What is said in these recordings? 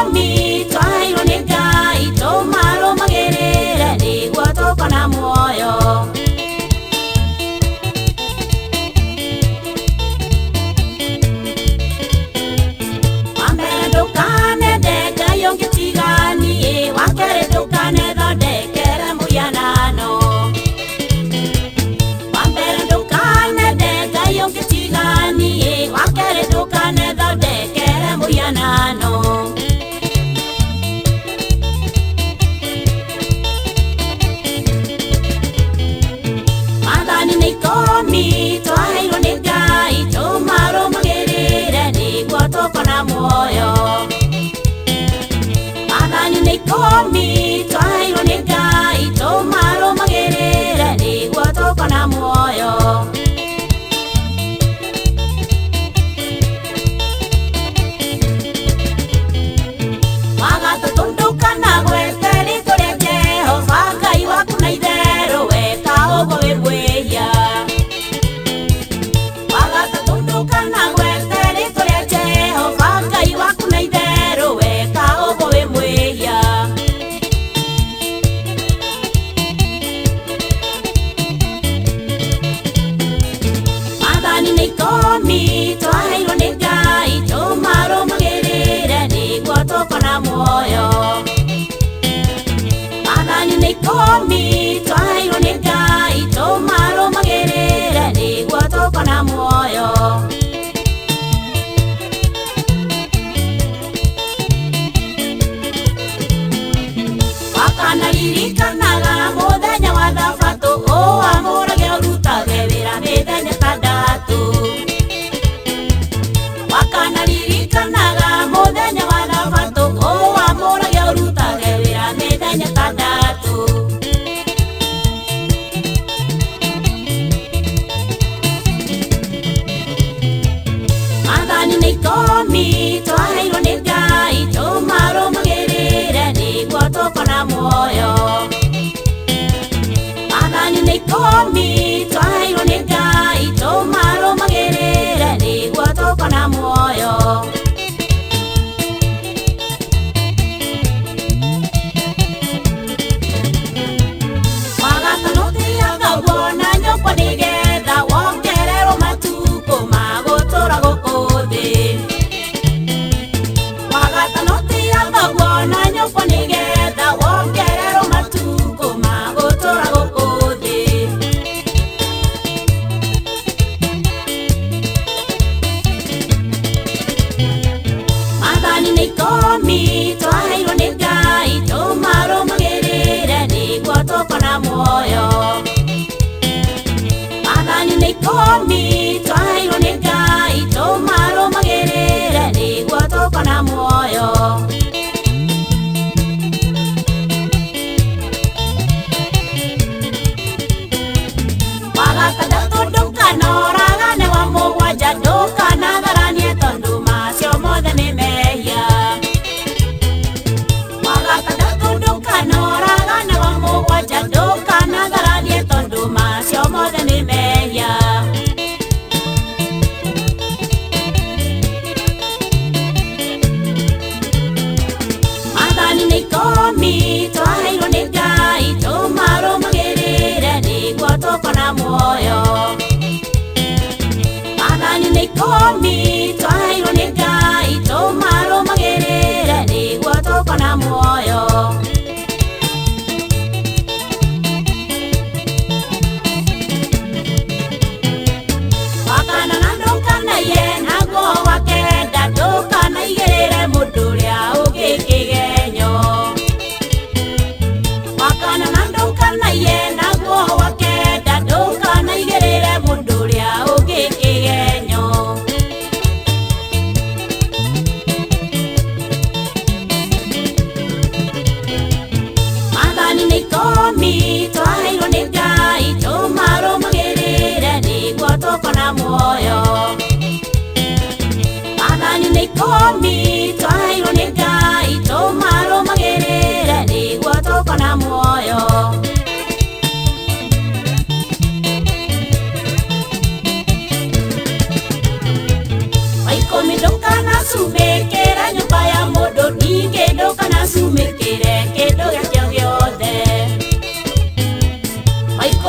komi twaheirwo nĩ Ngai tũmarũmagĩrĩre nĩguo tũkona muoyo. Wambere ndũkanende Ngai ũngĩ tiga niĩ, wakerĩ ndũkanethondekere mũhianano. Wambere ndũkanende Ngai ũngĩ tiga niĩ, wakerĩ ndũkanethondekere mũhianano. Maathani nĩ ikũmi twaheirwo nĩ Ngai tũmarũmagĩrĩre nĩguo tũkona muoyo. Maathani nĩ ikũmi twaheirwo nĩ Ngai tũmarũmagĩrĩre nĩguo tũkona muoyo. Wagatatũ ndũkanagwete rĩĩtwa rĩa Jehova Ngai waku na itherũ, weka ũguo wĩ mwĩhia. Wagatatũ ndũkanagwete rĩĩtwa rĩa Jehova Ngai waku na itherũ, weka ũguo wĩ mwĩhia. Maathani nĩ ikũmi twaheirwo nĩ Ngai tũmarũmagĩrĩre nĩguo tũkona muoyo. Maathani nĩ ikũmi twaheirwo nĩ Ngai tũmarũmagĩrĩre nĩguo tũkona muoyo. Wakanaririkanaga mũthenya wa Thabatũ, ũwamũrage ũrutage wĩra mĩthenya ĩtandatũ. Wakanaririkanaga mũthenya wa Thabatũ, ũwamũrage ũrutage wĩra mĩthenya ĩtandatũ. Maathani nĩ ikũmi twaheirwo nĩ Ngai tũmarũmagĩrĩre nĩguo tũkona muoyo. Maathani nĩ ikũmi twaheirwo nĩ Ngai tũmarũmagĩrĩre nĩguo tũkona muoyo. Wagatano thiaga ũguo na nyũkwa nĩgetha wongererwo matukũ ma gũtũũra gũkũ thĩ. Wagatano thiaga ũguo na nyũkwa nĩgetha wongererwo matukũ ma gũtũũra gũkũ thĩ. Maathani nĩ ikũmi twaheirwo nĩ Ngai tũmarũmagĩrĩre nĩguo tũkona muoyo. Maathani nĩ ikũmi twaheirwo nĩ Ngai tũmarũmagĩrĩre nĩguo tũkona muoyo. Wagatandatũ ndũkanoragane, wa mũgwanja ndũkanatharanie tondũ macio mothe nĩ mehia. Wagatandatũ ndũkanoragane, wa mũgwanja ndũkanatharanie tondũ macio mothe nĩ mehia.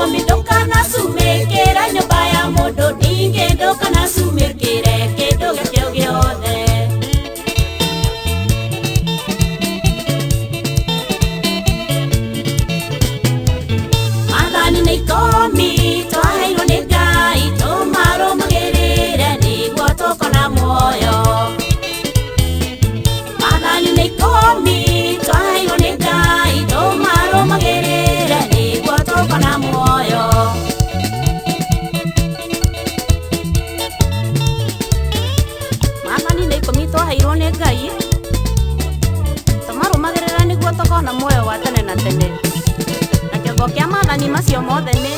ikũmi ndũkanacumĩkĩre nyũmba ya mũndũ, ningĩ ndũkanacumĩkĩre kĩndũ gĩkĩo gĩothe. Maathani nĩ ikũmi twaheirwo nĩ Ngai tũmarũmagĩrĩre nĩguo tũkona muoyo. Maathani nĩ ikũmi twaheirwo nĩ Ngai tũmarũmagĩrĩre nĩguo tũkona muoyo. Maathani nĩ ikũmi twaheirwo nĩ Ngai tũmarũmagĩrĩre nĩguo tũkona muoyo wa tene na tene. Na kĩongo kĩa maathani macio mothe nĩ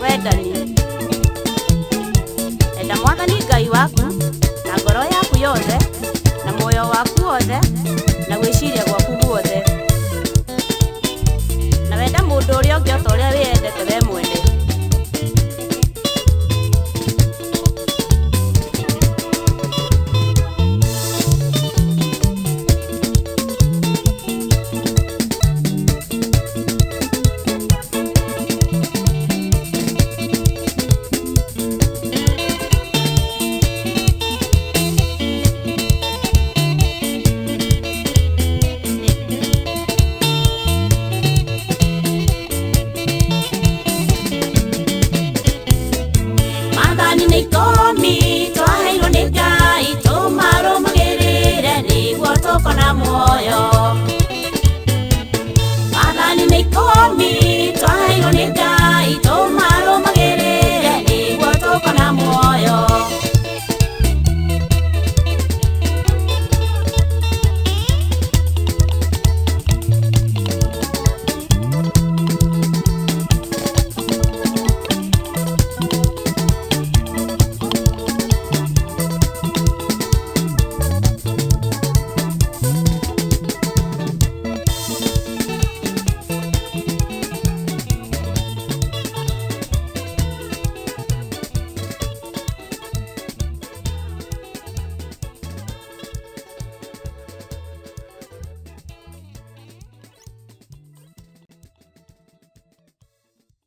wendani. Enda Mwathani Ngai waku na ngoro yaku yothe na muoyo waku wothe na gwĩciria gwaku guothe. Na wenda mũndũ ũrĩa ũngĩ o ta ũrĩa wĩ